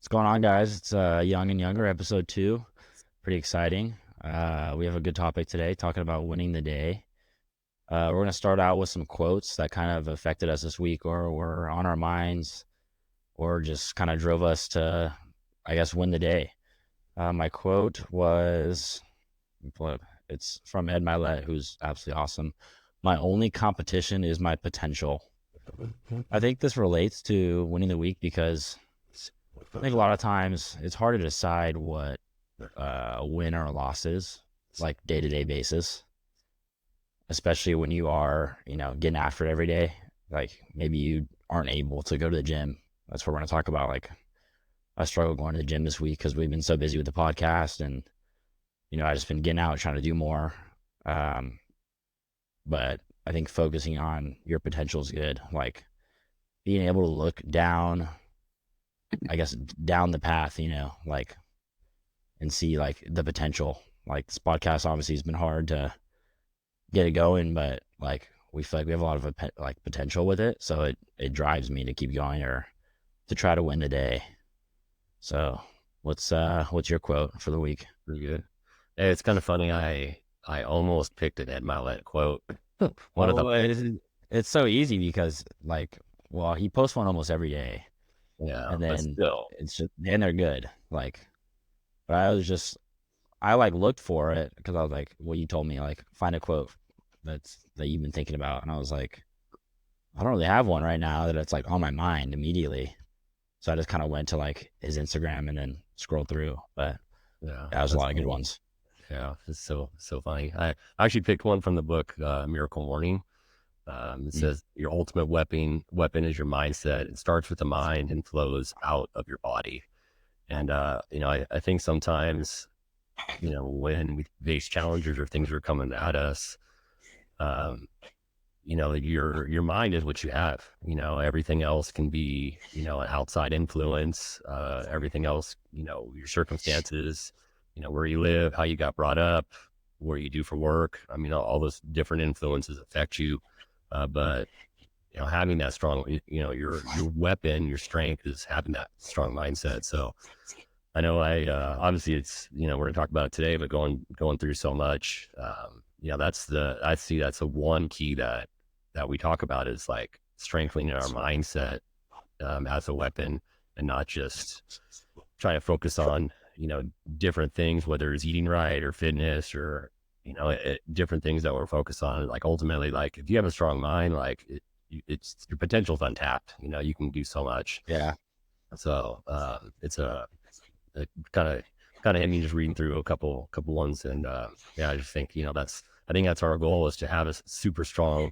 What's going on, guys? It's Young and Younger, episode 2. Pretty exciting. We have a good topic today, talking about winning the day. We're going to start out with some quotes that kind of affected us this week or were on our minds or just kind of drove us to, I guess, win the day. My quote was, it's from Ed Milet, who's absolutely awesome. My only competition is my potential. I think this relates to winning the week because I think a lot of times it's hard to decide what a win or a loss is, like day to day basis, especially when you are, getting after it every day. Like maybe you aren't able to go to the gym. That's what we're going to talk about. Like I struggled going to the gym this week because we've been so busy with the podcast and, I just been getting out trying to do more. Um, but I think focusing on your potential is good. Like being able to look down, I guess, down the path, like and see like the potential. Like this podcast obviously has been hard to get it going, but like we feel like we have a lot of like potential with it, so it drives me to keep going or to try to win the day. So what's your quote for the week? Pretty good. Hey, it's kind of funny. I almost picked an Ed Milet quote. One of the Oh, it's so easy because like, well, he posts one almost every day, yeah, and but then still, it's just and they're good. Like, but I like looked for it because I was like, well, you told me like find a quote that you've been thinking about, and I was like, I don't really have one right now that it's like on my mind immediately. So I just kind of went to like his Instagram and then scrolled through. But yeah, that was a that's lot of good funny. ones. Yeah, it's so funny. I actually picked one from the book Miracle Morning. It Mm. says your ultimate weapon is your mindset. It starts with the mind and flows out of your body. And I think sometimes when we face challenges or things are coming at us, um, your mind is what you have. Everything else can be an outside influence. Everything else, your circumstances, where you live, how you got brought up, what you do for work. I mean, all those different influences affect you. But having that strong, your weapon, your strength is having that strong mindset. So I know obviously it's, we're gonna talk about it today, but going through so much, I see that's the one key that we talk about is like strengthening our mindset, as a weapon, and not just trying to focus on, different things, whether it's eating right or fitness or, different things that we're focused on. Like ultimately, like if you have a strong mind, like it's your potential's untapped, you can do so much. Yeah. So, it's kind of hit me just reading through a couple ones, and yeah, I just think I think that's our goal is to have a super strong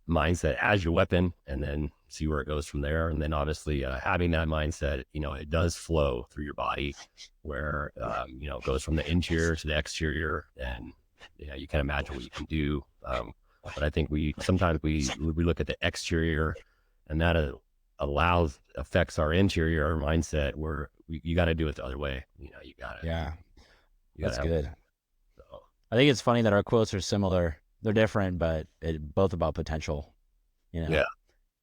mindset as your weapon, and then see where it goes from there. And then obviously, having that mindset, it does flow through your body, where it goes from the interior to the exterior, and you can imagine what you can do. But I think we sometimes we look at the exterior, and that affects our interior, our mindset, where you got to do it the other way. Yeah. You got to That's have. good. So, I think it's funny that our quotes are similar. They're different, but both about potential, you know. yeah,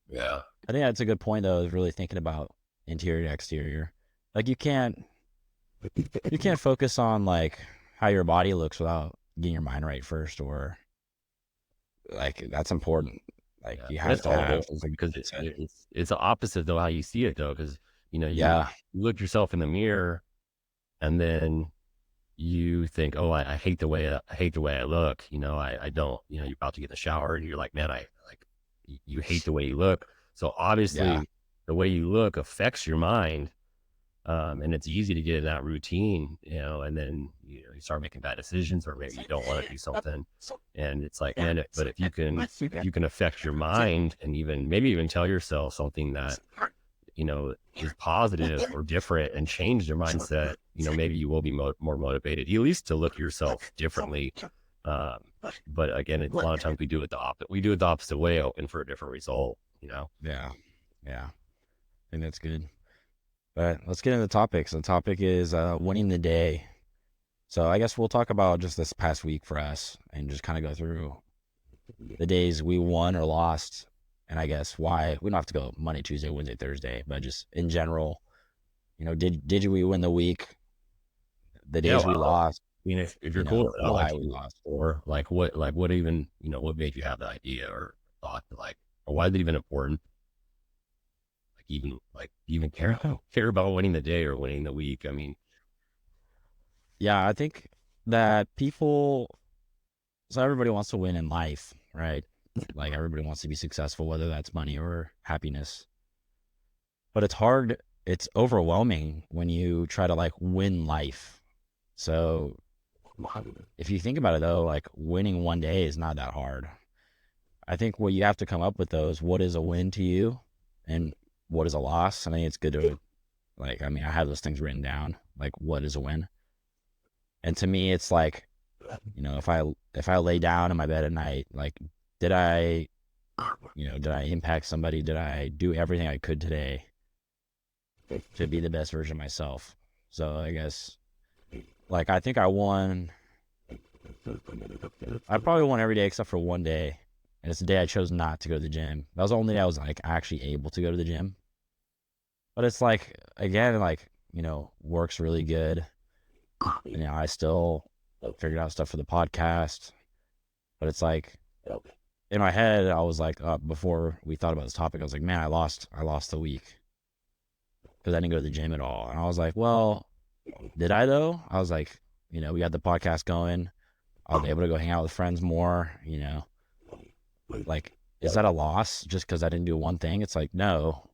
yeah, I think that's a good point though, is really thinking about interior to exterior. Like you can't focus on like how your body looks without getting your mind right first or like that's important. Like yeah. you And have it's to have all a good because mindset. it's the opposite though how you see it though, because you Yeah. look yourself in the mirror, and then you think, oh, I hate the way I look. I don't. You're about to get in the shower, and you're like, man, I like you hate the way you look. So Yeah. obviously, the way you look affects your mind, and it's easy to get in that routine, and then you start making bad decisions, or maybe you don't want to do something, and it's like, man, but if you can affect your mind, and maybe even tell yourself something that is positive or different, and change your mindset, maybe you will be more motivated, at least to look at yourself differently. Um, but again, a lot of times we do it the opposite way, hoping for a different result. Yeah. Yeah. I think that's good. But let's get into the topic. So the topic is winning the day. So I guess we'll talk about just this past week for us and just kind of go through the days we won or lost. And I guess why we don't have to go Monday, Tuesday, Wednesday, Thursday, but just in general, did we win the week, the Yeah, days we well, lost, I mean, if you're cool with it, I'd like why to we hear lost. more. What even, what made you have the idea or thought to or why is it even important? Even care about winning the day or winning the week. I mean, Yeah, I think that so everybody wants to win in life, right? Like everybody wants to be successful, whether that's money or happiness. But it's hard, it's overwhelming when you try to like win life. So if you think about it though, like winning one day is not that hard. I think what you have to come up with though is what is a win to you and what is a loss. I think it's good to like, I mean, I have those things written down, like what is a win. And to me, it's like, if I lay down in my bed at night, like, did I, did I impact somebody? Did I do everything I could today to be the best version of myself? So I guess, like, I think I won. I probably won every day except for one day, and it's the day I chose not to go to the gym. That was the only day I was like actually able to go to the gym. But it's like again, like work's really good. And, I still figured out stuff for the podcast, but it's like in my head, I was like, before we thought about this topic, I was like, man, I lost a week because I didn't go to the gym at all. And I was like, well, did I though? I was like, we got the podcast going. I was able to go hang out with friends more. Like, is that a loss just because I didn't do one thing? It's like, no.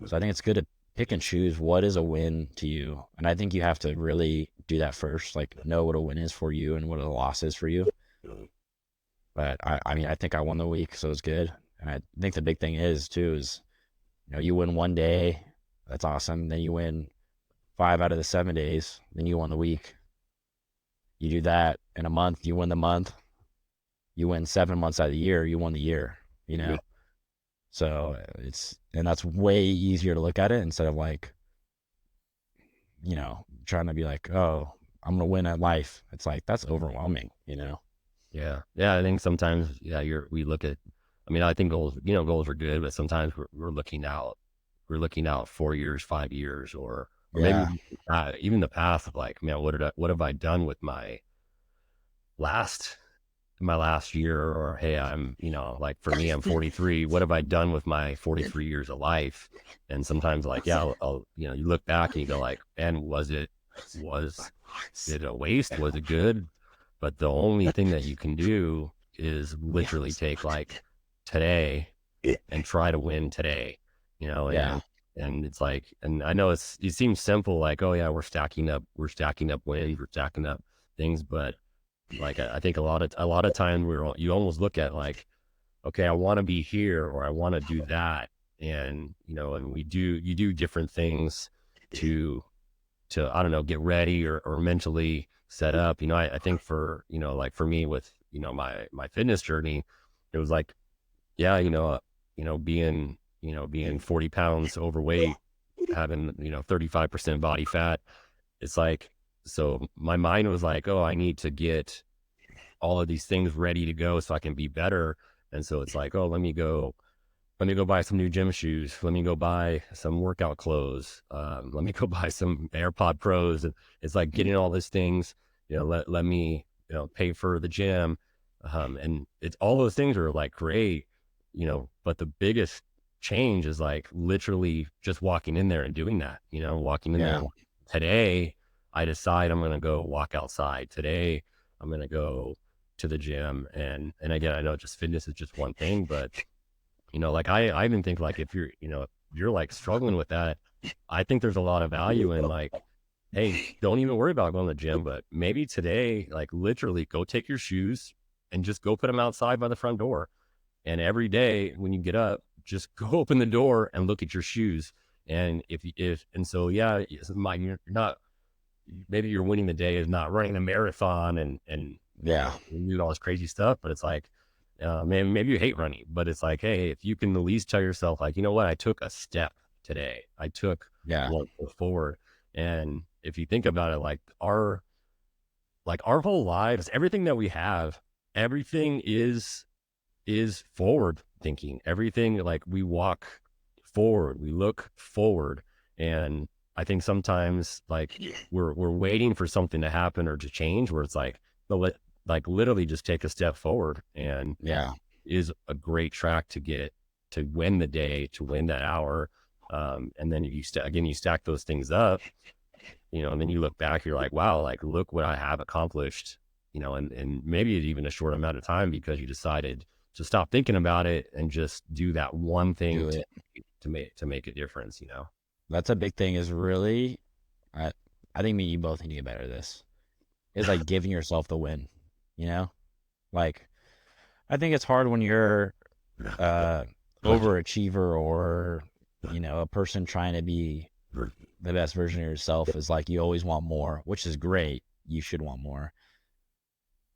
So I think it's good to pick and choose what is a win to you. And I think you have to really do that first, like know what a win is for you and what a loss is for you. But I mean, I think I won the week, so it's good. And I think the big thing is too is you win one day, that's awesome. Then you win 5 out of the 7 days, then you won the week. You do that in a month, you win the month. You win 7 months out of the year, you won the year. You yeah, know, so and that's way easier to look at it instead of like trying to be like, oh, I'm gonna win at life. It's like that's overwhelming. yeah. I think sometimes, yeah, we look at. I mean, I think goals are good, but sometimes we're looking out 4 years, 5 years, or maybe Yeah, even the path of like, man, what have I done with last my last year? Or hey, I'm, like for me, I'm 43. What have I done with my 43 years of life? And sometimes like, yeah, you look back and you go like, and was it a waste? Was it good? But the only thing that you can do is literally take like today and try to win today, yeah, and it's like, and I know it seems simple, like, oh yeah, we're stacking up wins, we're stacking up things, but like I think a lot of times you almost look at like, okay, I want to be here or I want to do that, and and you do different things to I don't know, get ready or mentally set up. I think for like for me with my fitness journey, it was like, yeah, being 40 pounds overweight, having 35% body fat. It's like, so my mind was like, oh, I need to get all of these things ready to go so I can be better. And so it's like, oh, let me go buy some new gym shoes. Let me go buy some workout clothes. Let me go buy some AirPod Pros. And it's like getting all these things, let me, pay for the gym. And it's all those things are like great, but the biggest change is like literally just walking in there and doing that, walking in there. yeah, And today I decide I'm going to go walk outside. Today I'm going to go to the gym. And again, I know just fitness is just one thing, but like I even think like if you're like struggling with that, I think there's a lot of value in like, hey, don't even worry about going to the gym, but maybe today, like literally go take your shoes and just go put them outside by the front door. And every day when you get up, just go open the door and look at your shoes. And and so, yeah, you're not, maybe you're winning the day is not running a marathon and yeah, doing all this crazy stuff, but it's like, maybe you hate running, but it's like, hey, if you can at least tell yourself, like, you know what, I took a step today, I took yeah, one foot forward. And if you think about it, like our whole lives, everything that we have, everything is forward thinking. Everything, like we walk forward, we look forward, and I think sometimes like we're waiting for something to happen or to change where it's like, no, like literally just take a step forward, and Yeah. is a great track to get to win the day, to win that hour. And then again, you stack those things up, and then you look back, you're like, wow, like look what I have accomplished, and maybe even a short amount of time because you decided to stop thinking about it and just do that one thing Do it. to make a difference. That's a big thing is really, I, I think me and you both need to get better at this. Is like giving yourself the win, you know? Like, I think it's hard when you're uh overachiever or, a person trying to be the best version of yourself is like you always want more, which is great. You should want more.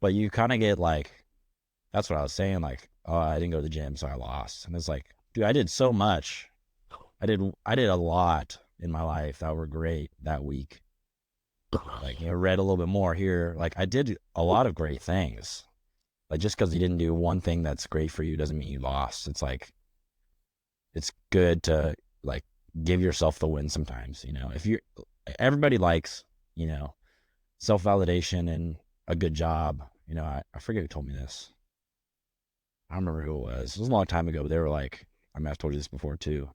But you kind of get like, that's what I was saying, like, oh, I didn't go to the gym, so I lost. And it's like, dude, I did so much. I did a lot in my life that were great that week. Like, read a little bit more here. Like, I did a lot of great things. Like, just because you didn't do one thing that's great for you doesn't mean you lost. It's like, it's good to like give yourself the win sometimes. If you're, everybody likes, you know, self validation and a good job. I forget who told me this. I don't remember who it was. It was a long time ago, but they were like, I mean, I've told you this before too.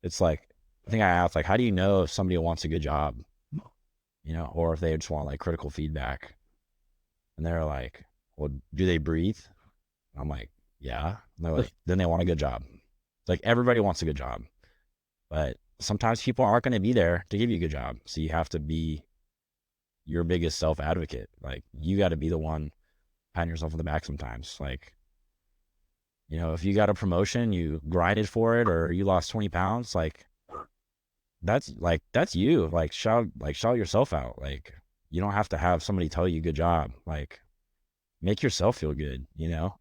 It's like, I think I asked, like, how do you know if somebody wants a good job, or if they just want like critical feedback? And they're like, well, do they breathe? I'm like, yeah. And they're like, then they want a good job. It's like everybody wants a good job, but sometimes people aren't going to be there to give you a good job. So you have to be your biggest self advocate. Like, you got to be the one patting yourself on the back sometimes. Like, if you got a promotion, you grinded for it, or you lost 20 pounds, that's you. Shout yourself out. Like, you don't have to have somebody tell you good job. Like, make yourself feel good,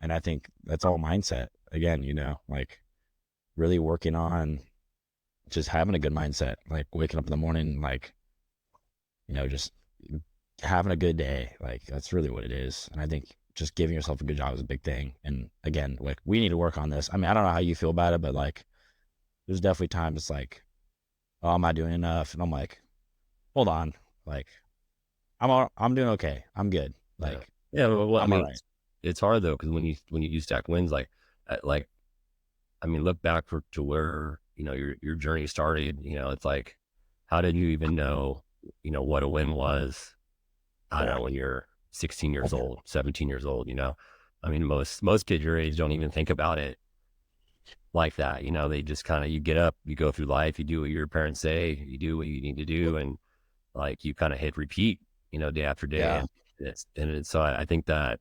And I think that's all mindset again, like really working on just having a good mindset, like waking up in the morning, like, just having a good day. Like, that's really what it is. And I think just giving yourself a good job is a big thing. And again, like, we need to work on this. I mean, I don't know how you feel about it, but like, there's definitely times it's like, oh, I'm not doing enough. And I'm like, hold on. Like, I'm doing okay. I'm good. Yeah. Like, Yeah. Well, I I'm all mean, right. it's hard though, because when you do stack wins, like, I mean, look back to where, your journey started, it's like, how did you even know, what a win was? I don't Yeah. know, when you're 16 years old, 17 years old. I mean, most kids your age don't even think about it like that. They just kind of, you get up, you go through life, you do what your parents say, you do what you need to do. And like, you kind of hit repeat, day after day. Yeah. So I think that,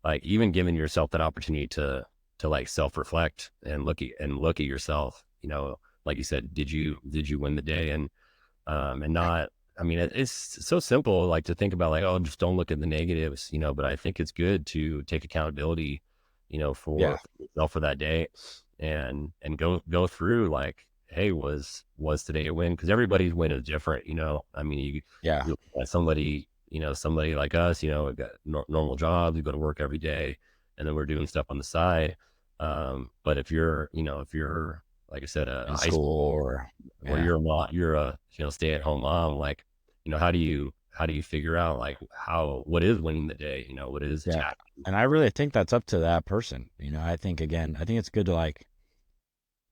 like, even giving yourself that opportunity to like self-reflect and look at yourself, like you said, did you win the day? And not, I mean, it's so simple, like, to think about, like, oh, just don't look at the negatives, but I think it's good to take accountability, Yeah. for yourself for that day, and go through, like, hey, was today a win? Because everybody's win is different. I mean, Yeah. you look at somebody like us, we got normal jobs, we go to work every day, and then we're doing stuff on the side. But if you're like I said, a In high school school, or, or yeah. you're a stay at home mom, like, how do you figure out, like, what is winning the day, what is Yeah. attack. And I really think that's up to that person. I think, again, I think it's good to like,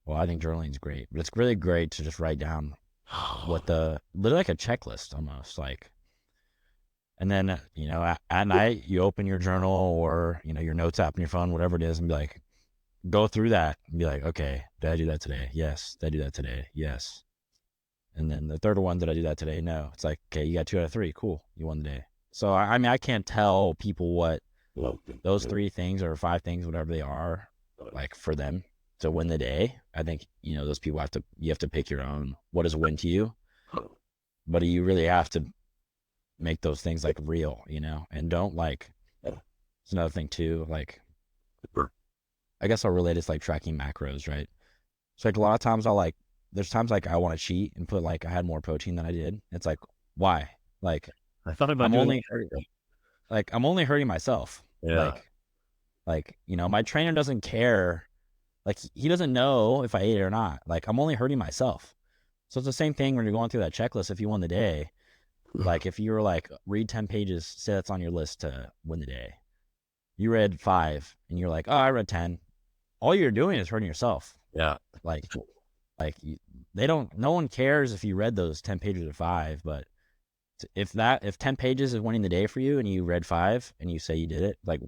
well, I think journaling is great, but it's really great to just write down literally like a checklist almost, like, and then, at night you open your journal or, your notes app on your phone, whatever it is, and be like, go through that and be like, okay, did I do that today? Yes. Did I do that today? Yes. And then the third one, did I do that today? No. It's like, okay, you got 2 out of 3. Cool. You won the day. So, I mean, I can't tell people what those 3 things or 5 things, whatever they are, like for them to win the day. I think, those people you have to pick your own, what is a win to you, but you really have to make those things like real, and don't like, it's another thing too. Like, I guess I'll relate it to like tracking macros, right? So like a lot of times there's times like I want to cheat and put like I had more protein than I did. It's like, why? Like, I thought about I'm doing that only earlier. I'm only hurting myself. Yeah. Like, my trainer doesn't care. Like, he doesn't know if I ate it or not. Like, I'm only hurting myself. So it's the same thing when you're going through that checklist. If you won the day, like if you were like, read 10 pages, say that's on your list to win the day. You read 5 and you're like, oh, I read 10. All you're doing is hurting yourself. Yeah. Like, like they don't, no one cares if you read those 10 pages or 5, but if 10 pages is winning the day for you and you read 5 and you say you did it, like,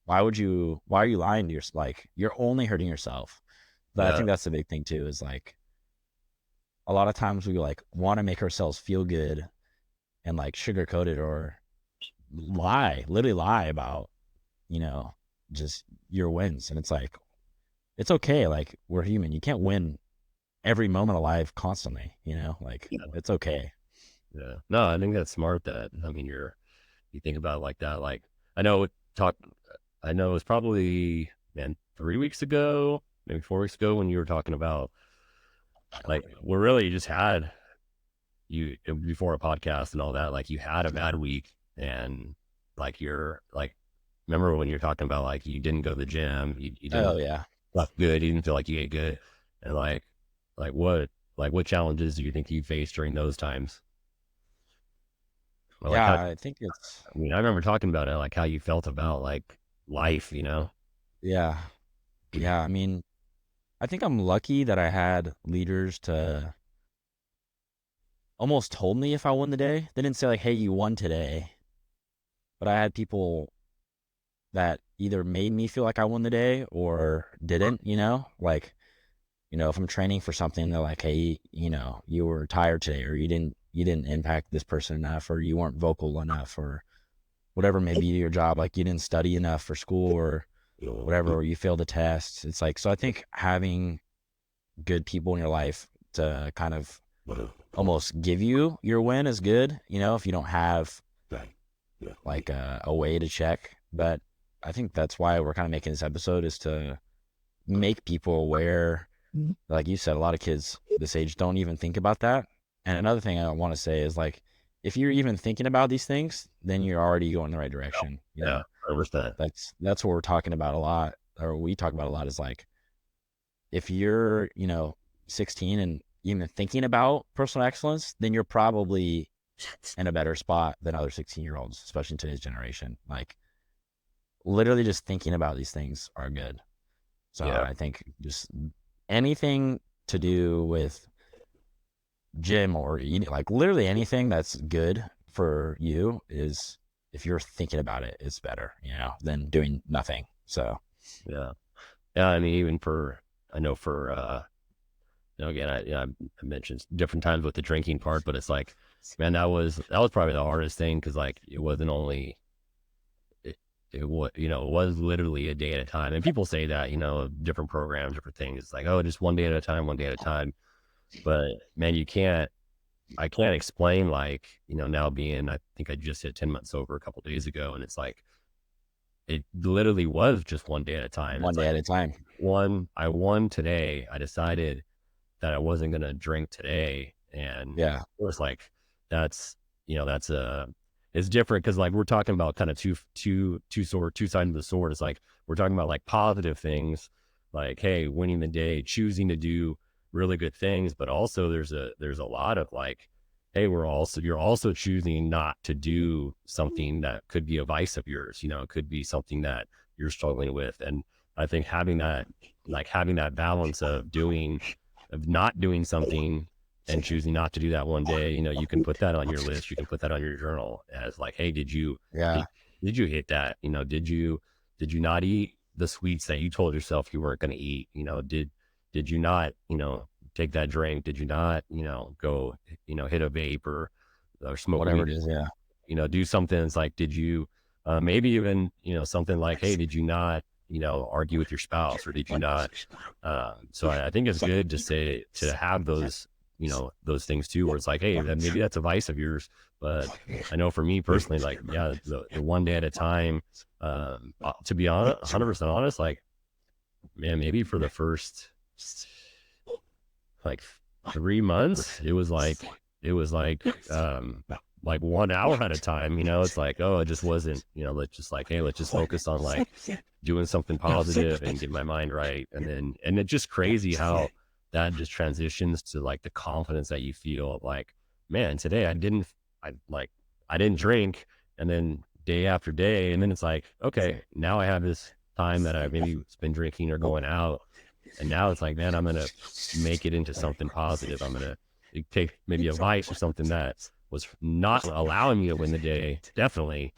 why are you lying to yourself? Like, you're only hurting yourself. But I Yeah. think that's the big thing too, is like, a lot of times we like want to make ourselves feel good and like sugarcoat it or literally lie about, you know, just your wins. And it's like, it's okay. Like, we're human. You can't win every moment of life constantly, like, Yeah. it's okay. Yeah. No, I think that's smart that, I mean, you think about it like that. Like, I know it talk, I know it was probably, man, 3 weeks ago, maybe 4 weeks ago when you were talking about like, we really just had you before a podcast and all that, like you had a bad week and like you're like, remember when you're talking about like you didn't go to the gym, you Oh didn't yeah. sleep good, you didn't feel like you ate good. And like what challenges do you think you faced during those times? Or like Yeah, how, I think it's, I mean, I remember talking about it, like how you felt about like life, you know? yeah. Yeah. I mean, I think I'm lucky that I had leaders to almost told me if I won the day. They didn't say like, hey, you won today. But I had people that either made me feel like I won the day or didn't, like, if I'm training for something, they're like, hey, you were tired today, or you didn't impact this person enough, or you weren't vocal enough, or whatever may be your job. Like, you didn't study enough for school or whatever, or you failed a test. It's like, so I think having good people in your life to kind of almost give you your win is good, if you don't have like a way to check. But I think that's why we're kind of making this episode, is to make people aware. Like you said, a lot of kids this age don't even think about that. And another thing I want to say is, like, if you're even thinking about these things, then you're already going the right direction. Yeah. 100%. That's what we're talking about a lot, or we talk about a lot, is like, if you're, 16 and even thinking about personal excellence, then you're probably in a better spot than other 16-year-olds, especially in today's generation. Like, literally just thinking about these things are good. So Yeah. I think just anything to do with gym or eating, like literally anything that's good for you, is, if you're thinking about it, it's better, than doing nothing. So Yeah. Yeah. I mean, even I know for, again, I mentioned different times with the drinking part, but it's like, man, that was probably the hardest thing. Cause like, it wasn't only, it was, it was literally a day at a time. And people say that, different programs, different things. It's like, oh, just one day at a time, one day at a time. But man, I can't explain, like, now being, I think I just hit 10 months sober a couple of days ago. And it's like, it literally was just one day at a time. one It's day like, at a time. I won today. I decided that I wasn't going to drink today. And Yeah. it was like, that's, that's it's different. Cause like, we're talking about kind of two sides of the sword. It's like, we're talking about like positive things, like, hey, winning the day, choosing to do really good things. But also there's a lot of like, hey, you're also choosing not to do something that could be a vice of yours. It could be something that you're struggling with. And I think having that balance of not doing something and choosing not to do that one day, you can put that on your list. You can put that on your journal as like, hey, Yeah. did you hit that? Did you not eat the sweets that you told yourself you weren't going to eat? Did you not, take that drink? Did you not, go, hit a vape or smoke Whatever weed? it is. Yeah. Do something. It's like, did you, maybe even, something like, hey, did you not, argue with your spouse, or did you not? So I think it's good to have those, those things too, where it's like, hey, maybe that's a vice of yours. But I know for me personally, like, yeah, the one day at a time, to be honest, 100% honest, like, man, maybe for the first like 3 months, it was like 1 hour at a time, it's like, oh, it just wasn't, let's just like, hey, let's just focus on like doing something positive and get my mind right. And it's just crazy how that just transitions to like the confidence that you feel like, man, today I didn't drink. And then day after day. And then it's like, okay, now I have this time that I maybe been drinking or going out. And now it's like, man, I'm going to make it into something positive. I'm going to take maybe a vice or something that was not allowing me to win the day, definitely,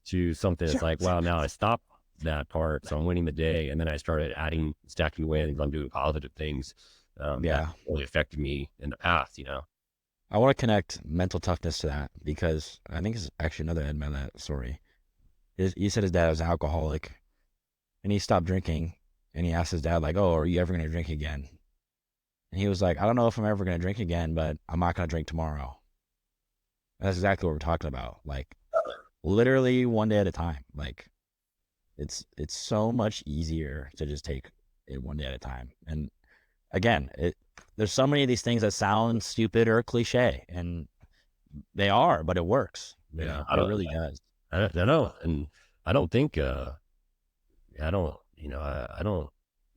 to something that's like, wow, now I stopped that part. So I'm winning the day. And then I started stacking wins. I'm doing positive things that Yeah. really affected me in the past, you know? I want to connect mental toughness to that because I think it's actually another end of that story. He said his dad was an alcoholic and he stopped drinking and he asked his dad, like, oh, are you ever going to drink again? And he was like, I don't know if I'm ever going to drink again, but I'm not going to drink tomorrow. And that's exactly what we're talking about. Like, literally one day at a time. Like, it's so much easier to just take it one day at a time. And again, there's so many of these things that sound stupid or cliche, and they are, but it works. You Yeah. know, it really does. I know. And I don't think, I don't, I don't,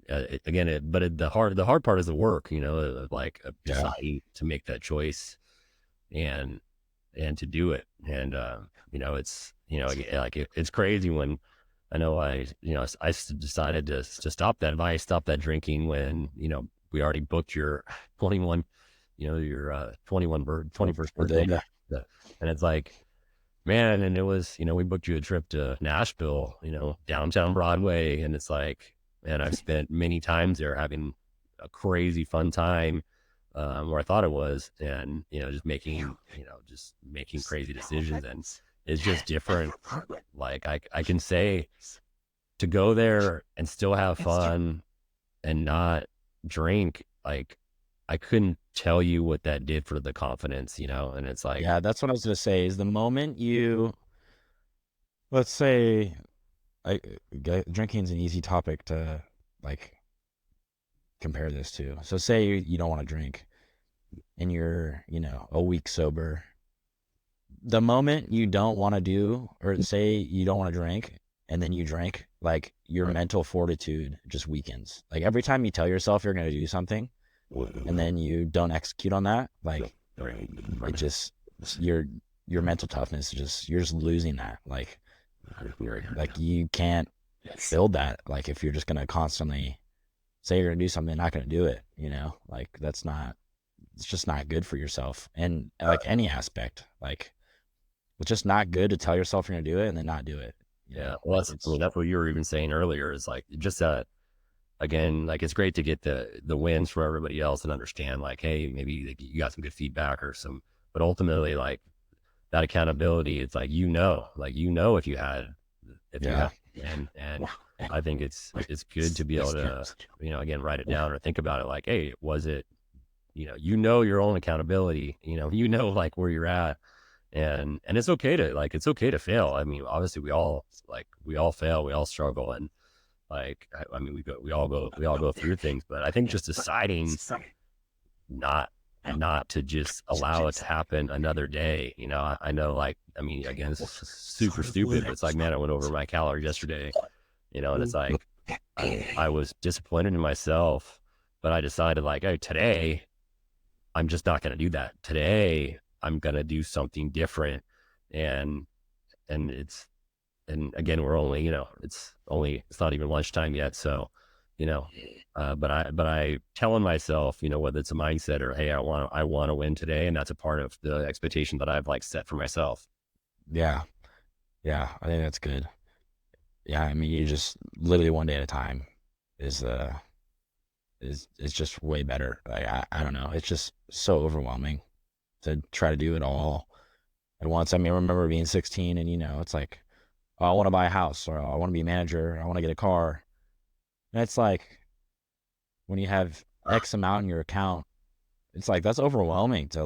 again, the hard part is the work, like Yeah. deciding to make that choice and, and to do it. And, it's, like it's crazy when I know decided to stop that advice, stop that drinking when, we already booked your 21, your 21st But then, birthday. And it's like, man, and it was, we booked you a trip to Nashville, downtown Broadway. And it's like, man, I've spent many times there having a crazy fun time, where I thought it was. And, just making crazy decisions. And it's just different. Like I can say to go there and still have fun and not drink, like I couldn't tell you what that did for the confidence, and it's like, yeah, that's what I was gonna say. Is the moment you, let's say, I, drinking's an easy topic to like compare this to. So say you don't want to drink and you're, a week sober. The moment you don't want to do, or say you don't want to drink and then you drink, like your mental fortitude just weakens. Like every time you tell yourself you're going to do something and then you don't execute on that, like it just, your mental toughness, you're just losing that. Like you can't build that. Like if you're just going to constantly say you're going to do something, not going to do it, like it's just not good for yourself. And like any aspect, like it's just not good to tell yourself you're gonna do it and then not do it. yeah, well, that's what you were even saying earlier is like, just again, like it's great to get the wins for everybody else and understand like, hey, maybe like, you got some good feedback but ultimately like that accountability, it's like, if you had, Yeah. and I think it's good to be able to, again, write it down or think about it like, hey, was it, your own accountability, like where you're at. And it's okay to fail. I mean, obviously we all fail, we all struggle. And like, I mean, we all go through things, but I think just deciding not to just allow it to happen another day. I know, like, I mean, again, this is super stupid, but it's like, man, I went over my calories yesterday, and it's like, I was disappointed in myself, but I decided like, oh, today I'm just not going to do that. Today I'm going to do something different. And again, we're only, it's not even lunchtime yet. So, but I telling myself, whether it's a mindset or, hey, I want to win today. And that's a part of the expectation that I've like set for myself. Yeah. Yeah. I think that's good. Yeah. I mean, you just literally one day at a time is is just way better. Like, I don't know. It's just so overwhelming to try to do it all at once. I mean, I remember being 16 and, it's like, oh, I want to buy a house or I want to be a manager. Or I want to get a car. And it's like when you have X amount in your account, it's like, that's overwhelming to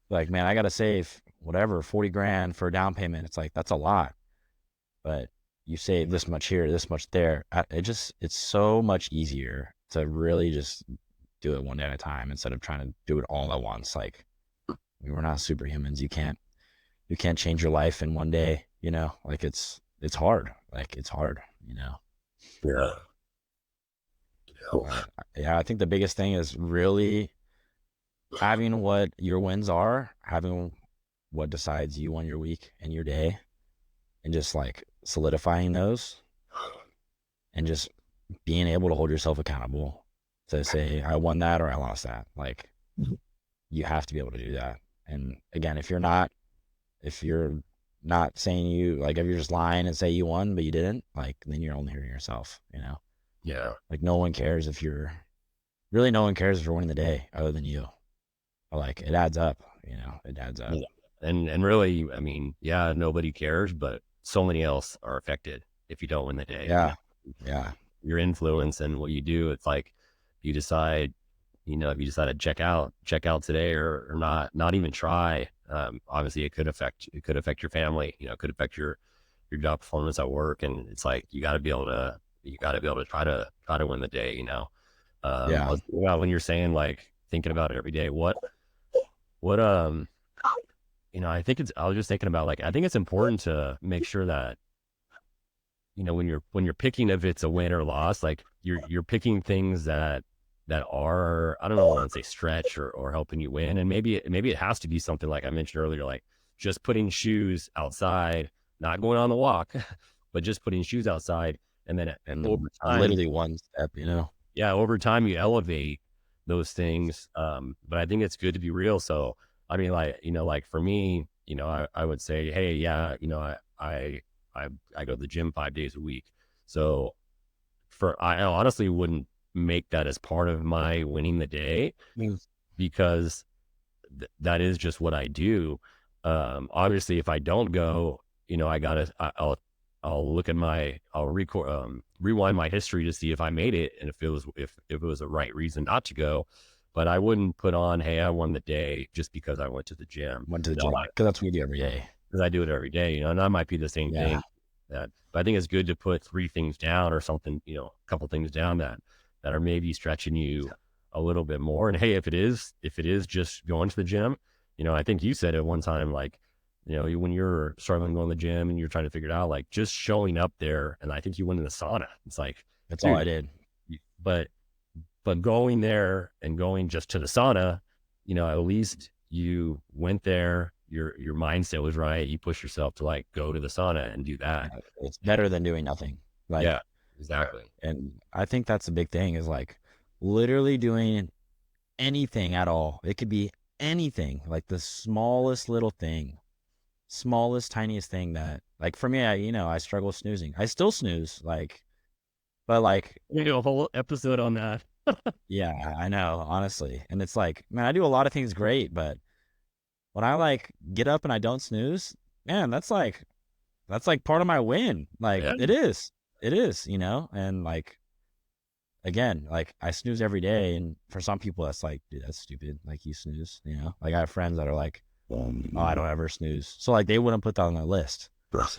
like, man, I got to save whatever, 40 grand for a down payment. It's like, that's a lot, but you save this much here, this much there. It's so much easier to really just do it one day at a time instead of trying to do it all at once. Like, we're not superhumans. You can't change your life in one day, like it's hard. Like it's hard. Yeah. But yeah, I think the biggest thing is really having what your wins are, having what decides you on your week and your day, and just like solidifying those and just being able to hold yourself accountable to say, I won that or I lost that. Like, you have to be able to do that. And again, if you're not saying you, like, if you're just lying and say you won, but you didn't, like, then you're only hurting yourself, you know? Yeah. Like, no one cares if you're, really, no one cares if you're winning the day other than you. But, like, it adds up, you know? It adds up. Yeah. And really, I mean, yeah, nobody cares, but so many else are affected if you don't win the day. Yeah. Yeah. Your influence and what you do. It's like you decide, if you decide to check out today or not even try. Obviously, it could affect your family. It could affect your job performance at work, and it's like you got to be able to try to win the day. Yeah. When you're saying like thinking about it every day, what I was just thinking about like I think it's important to make sure that when you're picking if it's a win or loss, like you're picking things that are, I don't know, I want to say stretch or helping you win. And maybe it has to be something like I mentioned earlier, like just putting shoes outside, not going on the walk, but just putting shoes outside. And then And over time, literally one step, you know? yeah, over time you elevate those things. But I think it's good to be real. So, I mean, like for me, I would say, hey, yeah, I go to the gym 5 days a week. So I honestly wouldn't make that as part of my winning the day Mm. because that is just what I do. Obviously, if I don't go, I'll look at I'll record, rewind my history to see if I made it and if it was the right reason not to go. But I wouldn't put on, hey, I won the day just because I went to the gym. Went to the gym because that's what we do every day. Because I do it every day, and that might be the same Yeah. thing. But I think it's good to put 3 things down or something, a couple things down that are maybe stretching you a little bit more. And hey, if it is just going to the gym, I think you said at one time, like, when you're struggling going to the gym and you're trying to figure it out, like just showing up there, and I think you went in the sauna. It's like, That's all dude, I did. but going there and going just to the sauna, at least you went there, your mindset was right. You push yourself to like go to the sauna and do that. It's better than doing nothing. Like, Yeah, exactly. and I think that's the big thing is like literally doing anything at all. It could be anything, like the smallest little thing, smallest, tiniest thing that, like for me, I struggle with snoozing. I still snooze, like, but like, We do a whole episode on that. yeah, I know, honestly. And it's like, man, I do a lot of things great, but when I like get up and I don't snooze, man, that's like part of my win. Like Yeah. it is, and like, again, like I snooze every day. And for some people that's like, dude, that's stupid. Like you snooze, like I have friends that are like, oh, I don't ever snooze. So like they wouldn't put that on their list,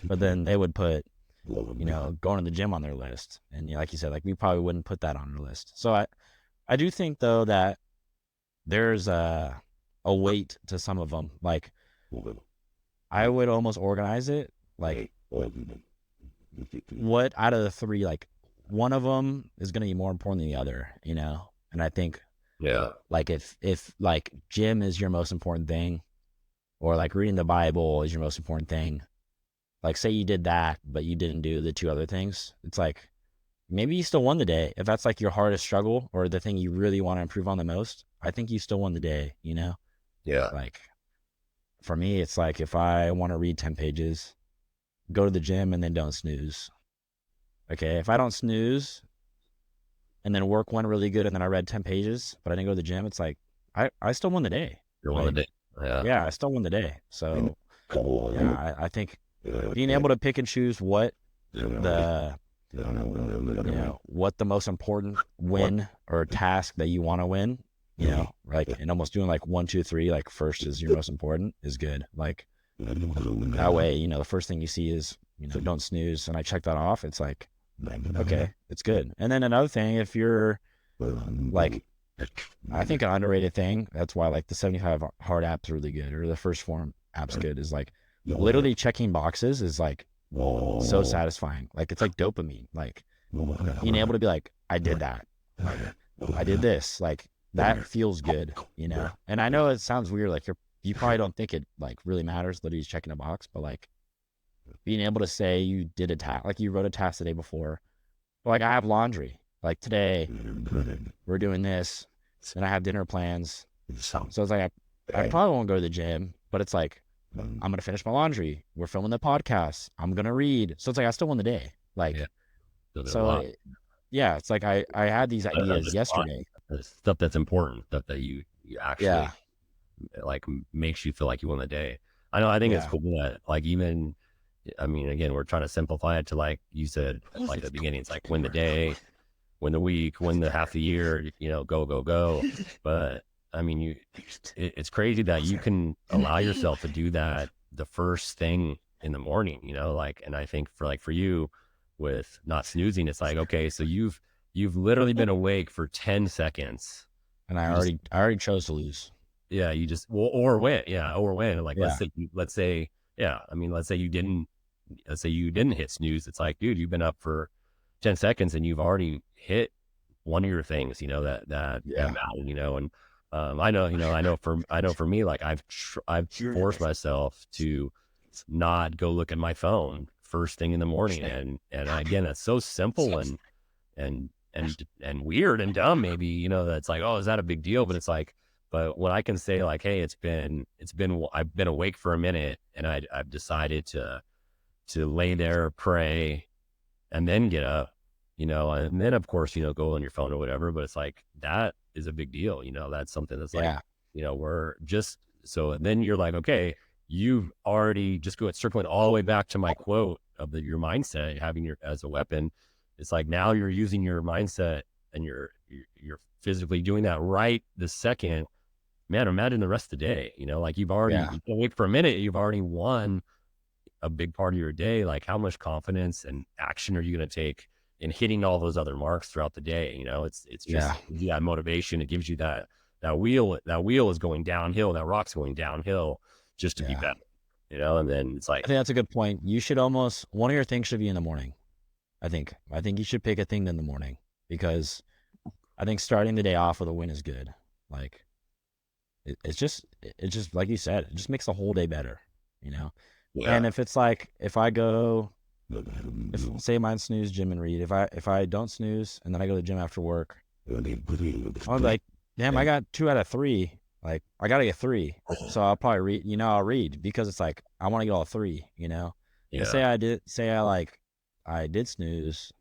but then they would put, going to the gym on their list. And like you said, like we probably wouldn't put that on our list. So I do think though that there's a weight to some of them. Like I would almost organize it like what out of the three, like one of them is going to be more important than the other, And I think Yeah. like if like gym is your most important thing, or like reading the Bible is your most important thing, like say you did that, but you didn't do the two other things, it's like maybe you still won the day. If that's like your hardest struggle or the thing you really want to improve on the most, I think you still won the day, Yeah. Like for me, it's like if I want to read 10 pages, go to the gym and then don't snooze. Okay. If I don't snooze and then work one really good and then I read 10 pages, but I didn't go to the gym, it's like I still won the day. You're one of the day. Yeah. Yeah, I still won the day. So yeah, I think being able to pick and choose what what the most important win or task that you want to win, like, and almost doing like 1, 2, 3, like first is your most important is good. Like that way, the first thing you see is, don't snooze. And I check that off. It's like, okay, it's good. And then another thing, if you're like, I think an underrated thing, that's why like the 75 hard app's really good, or the first form app's good, is like literally checking boxes is like so satisfying. Like it's like dopamine, like being able to be like, I did that. Like I did this. Like that feels good, you know? And I know it sounds weird. Like you probably don't think it like really matters, literally just checking a box, but like being able to say you did a task, like you wrote a task the day before. But like I have laundry. Like today we're doing this, then I have dinner plans. So it's like I probably won't go to the gym, but it's like I'm gonna finish my laundry. We're filming the podcast. I'm gonna read. So it's like I still won the day. Yeah. Like So there's a so, lot yeah. It's like I had these of ideas this yesterday. stuff that's important, stuff that you actually Yeah, like makes you feel like you won the day. I know. I think it's yeah, cool that like even, I mean, again, we're trying to simplify it to like you said, like at the beginning, it's like win the day, win the week, win the half the year, go, go, go. But I mean, it's crazy that you can allow yourself to do that the first thing in the morning, like, and I think for you with not snoozing, it's like, okay, so you've literally been awake for 10 seconds. and You just, I already chose to lose. yeah, you just, well, or win. Yeah. Or win. Like, Yeah, let's say, yeah. I mean, let's say you didn't hit snooze. It's like, dude, you've been up for 10 seconds and you've already hit one of your things, that yeah, matter, and I know for me, like I've forced myself to not go look at my phone first thing in the morning. And again, that's so simple and weird and dumb, maybe, that's like, oh, is that a big deal? But it's like, but when I can say like, hey, I've been awake for a minute and I've decided to lay there, pray, and then get up, and then of course, go on your phone or whatever. But it's like, that is a big deal. That's something that's like, yeah. we're just, so then you're like, okay, you've already just circling all the way back to my quote of your mindset, having your as a weapon. It's like, now you're using your mindset and you're physically doing that right this second. Man, imagine the rest of the day, like Yeah, you can wait for a minute, you've already won a big part of your day. Like, how much confidence and action are you going to take in hitting all those other marks throughout the day? It's just, yeah. it gives you that motivation. It gives you that wheel is going downhill. That rock's going downhill just to be Yeah. better, and then it's I like, think that's a good point. You should almost one of your things should be in the morning. I think you should pick a thing in the morning because I think starting the day off with a win is good. Like it's just like you said, it just makes the whole day better, you know. yeah, And if it's like if I go, if say mine snooze, gym and read. If I don't snooze and then I go to the gym after work, I'm like, damn, I got 2 out of 3. Like I gotta get 3, so I'll probably read. I'll read because it's like I want to get all 3. And yeah, say I did snooze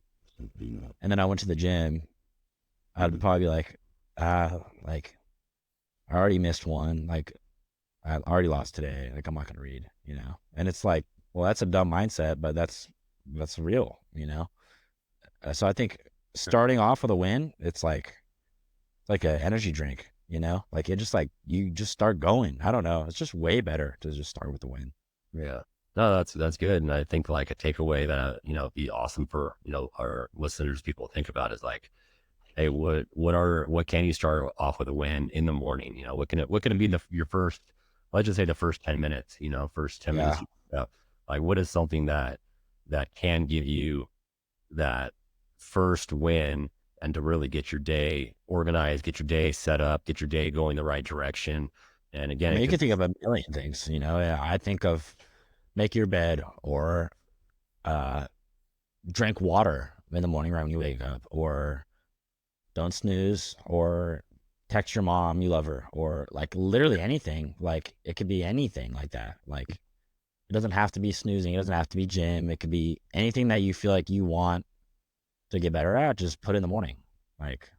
and then I went to the gym. I'd probably be like, like I already missed one. Like I already lost today. Like I'm not gonna read. And it's like, well, that's a dumb mindset, but that's real. So I think starting off with a win, it's like an energy drink. Like it just like you just start going. I don't know. It's just way better to just start with the win. yeah. No, that's good. And I think like a takeaway that, be awesome for, our listeners, people to think about is like, hey, what can you start off with a win in the morning? What can it be your first, let's just say the first 10 minutes, first 10 minutes. Yeah. Like, what is something that can give you that first win, and to really get your day organized, get your day set up, get your day going the right direction. And I again, mean, it you could can be, think of a million things. Yeah, I think of make your bed or uh, drink water in the morning right when you wake up, or don't snooze, or text your mom you love her, or like literally anything. Like it could be anything like that. Like it doesn't have to be snoozing. It doesn't have to be gym. It could be anything that you feel like you want to get better at. Just put in the morning. Like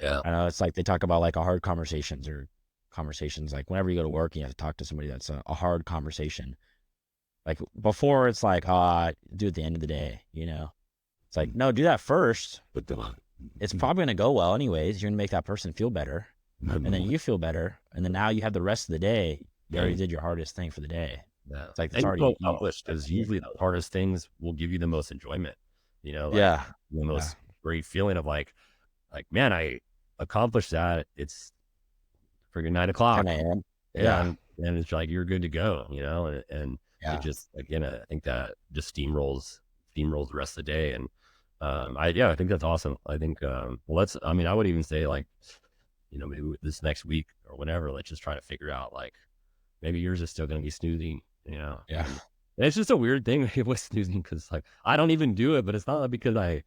yeah, I know it's like they talk about like a hard conversations or conversations like whenever you go to work and you have to talk to somebody that's a hard conversation. Like before, it's like, do it at the end of the day. It's like, no, do that first. It's probably going to go well anyways. You're going to make that person feel better. And then you feel better. And then now you have the rest of the day. You already did your hardest thing for the day. yeah. It's like, it's And feel already, accomplished, because usually the hardest things will give you the most enjoyment, like yeah. the Yeah. most great feeling of like, man, I accomplished that. It's freaking 9 o'clock. 10 a.m. Yeah. Yeah. And it's like, you're good to go, and it Yeah. just, again, I think that just steamrolls the rest of the day. And I think that's awesome. I think, I mean, I would even say like, maybe this next week or whenever, let's just try to figure out like, maybe yours is still going to be snoozing, Yeah. and it's just a weird thing with snoozing because like, I don't even do it, but it's not because I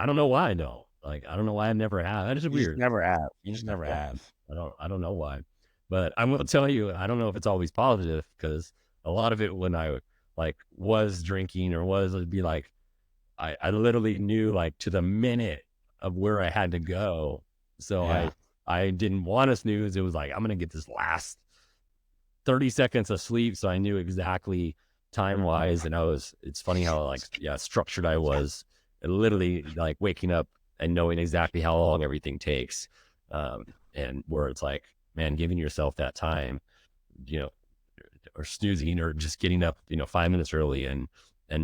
don't know why I don't. Like, I don't know why I never have. That is You just weird. never have. You just I never don't, have. I don't know why, but I will tell you, I don't know if it's always positive because a lot of it when I like was drinking or it'd be like, I literally knew like to the minute of where I had to go. So Yeah. I didn't want to snooze. It was like, I'm going to get this last 30 seconds of sleep. So I knew exactly time wise. And it's funny how like, yeah, structured I was, and literally like waking up and knowing exactly how long everything takes. And where it's like, man, giving yourself that time, you know, or snoozing or just getting up, 5 minutes early and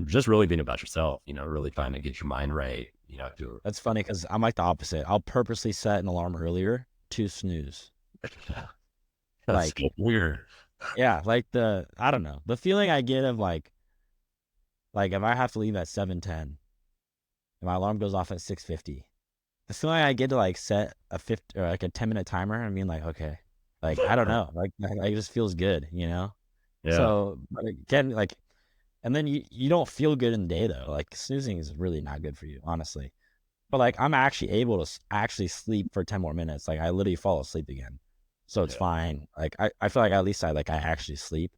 just really being about yourself, really trying to get your mind right, to That's funny because I'm like the opposite. I'll purposely set an alarm earlier to snooze. that's Like, weird. yeah, like I don't know, the feeling I get of like if I have to leave at 7:10 and my alarm goes off at 6:50, the feeling I get to like set a 50 or like a 10-minute timer. I mean, like, okay, like, I don't know, like it just feels good, you know? Yeah. So, but again, like, and then you don't feel good in the day though. Like snoozing is really not good for you, honestly. But like I'm actually able to actually sleep for 10 more minutes. Like I literally fall asleep again. So it's Yeah. fine. Like I feel like at least I actually sleep.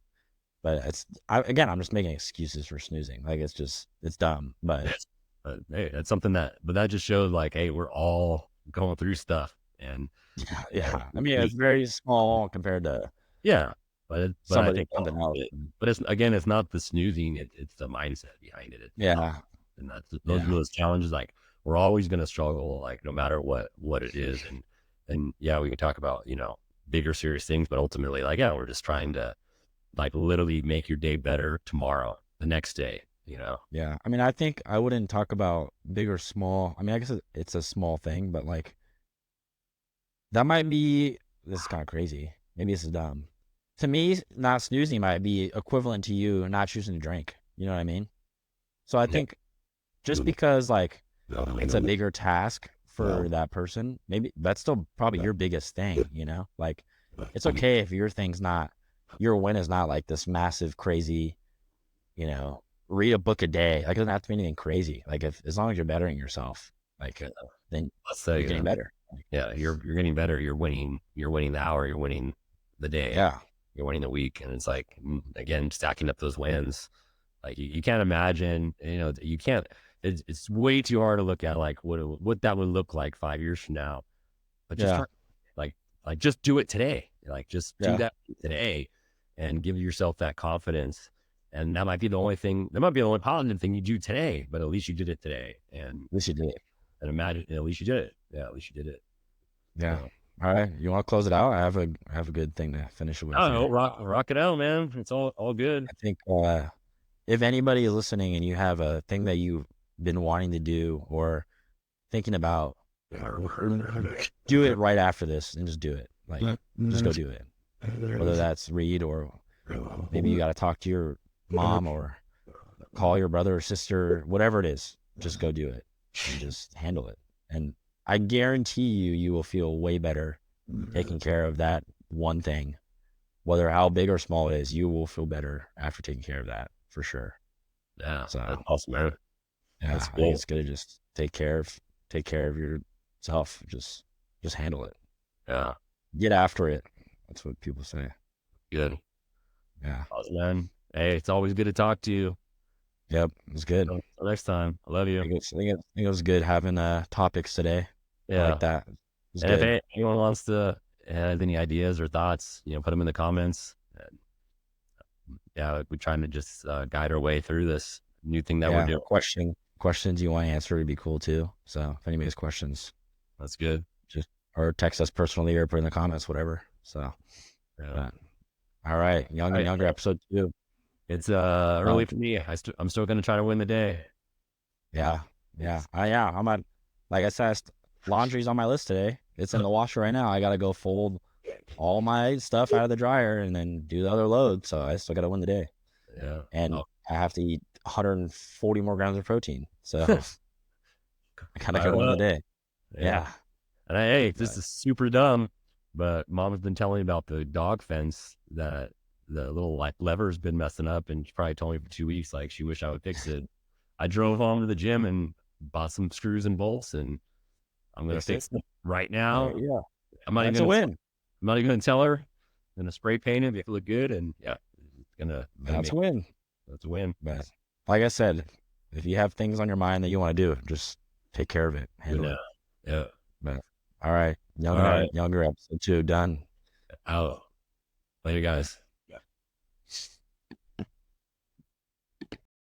But again, I'm just making excuses for snoozing. Like it's dumb. But But hey, that's something but that just shows like, hey, we're all going through stuff and, yeah, you know, yeah. I mean, it's very small compared to yeah, but I somebody think, something else. but it's again, it's not the snoozing, it's the mindset behind it. It's not, Yeah, and those are yeah, those challenges. Like we're always going to struggle, like no matter what it is, and yeah, we can talk about bigger serious things, but ultimately, like yeah, we're just trying to like literally make your day better tomorrow, the next day. yeah. I mean, I think I wouldn't talk about big or small. I mean, I guess it's a small thing, but like that might be, this is kind of crazy. Maybe this is dumb. To me, not snoozing might be equivalent to you not choosing to drink. You know what I mean? So I Yeah. think just because like it's a bigger task for that person, maybe that's still probably your biggest thing, you know? Like it's okay if your win is not like this massive, crazy, you know, read a book a day. Like it doesn't have to be anything crazy. Like as long as you're bettering yourself, like Yeah. then Let's you're say, getting better. Like, yeah, you're getting better. You're winning the hour. You're winning the day. yeah. You're winning the week, and it's like again stacking up those wins. Like you can't imagine, you can't. It's way too hard to look at like what that would look like 5 years from now. But just Yeah. try, like just do it today. Like just do Yeah. that today, and give yourself that confidence. And that might be the only thing. That might be the only positive thing you do today. But at least you did it today, and We should do it. imagine at least you did it. Yeah, at least you did it. Yeah. So, All right. You want to close it out? I have a good thing to finish it with oh, here. rock it out, man. It's all good. I think if anybody is listening and you have a thing that you've been wanting to do or thinking about, do it right after this and just do it. Like just go do it. Whether that's read or maybe you got to talk to your mom or call your brother or sister, whatever it is, just go do it and just handle it. And I guarantee you will feel way better taking care of that one thing, whether how big or small it is. You will feel better after taking care of that for sure. Yeah, So that's awesome, man. yeah, That's I think cool. it's good to just take care of yourself. Just handle it. Yeah, Get after it. That's what people say. good. Yeah. Awesome, man. Hey, it's always good to talk to you. Yep. It was good. Until next time. I love you. I think it was good having topics today. I like Yeah. that. It was And if good. anyone wants to have any ideas or thoughts, put them in the comments. And, yeah, we're trying to just guide our way through this new thing that we're Yeah. doing. Questions you want answered would be cool too. So if anybody has questions, That's good. just or text us personally or put in the comments, whatever. So, Yeah. but, all right, All Young and right. Younger episode 2. It's Uh, early for me. I'm still gonna try to win the day. yeah, yeah, yeah. I'm at, like I said, laundry's on my list today. It's in the washer right now. I gotta go fold all my stuff out of the dryer and then do the other load. So I still gotta win the day, Yeah. and Oh, I have to eat 140 more grams of protein. So I kind of Fire could it win the up. day. Yeah. Yeah. And hey, this But is super dumb, but mom has been telling me about the dog fence that the little like lever's been messing up, and she probably told me for 2 weeks, like she wished I would fix it. I drove home to the gym and bought some screws and bolts, and I'm gonna fix it. fix it right There now. you go. I'm not That's even a gonna tell, win. I'm not even gonna tell her. I'm gonna spray paint it, make it look good, and yeah, it's gonna That's make a win. that's a win. But like I said, if you have things on your mind that you want to do, just take care of it, Good handle now. it. Yeah. But all right, All right. younger episode 2 done. Out. Later, guys.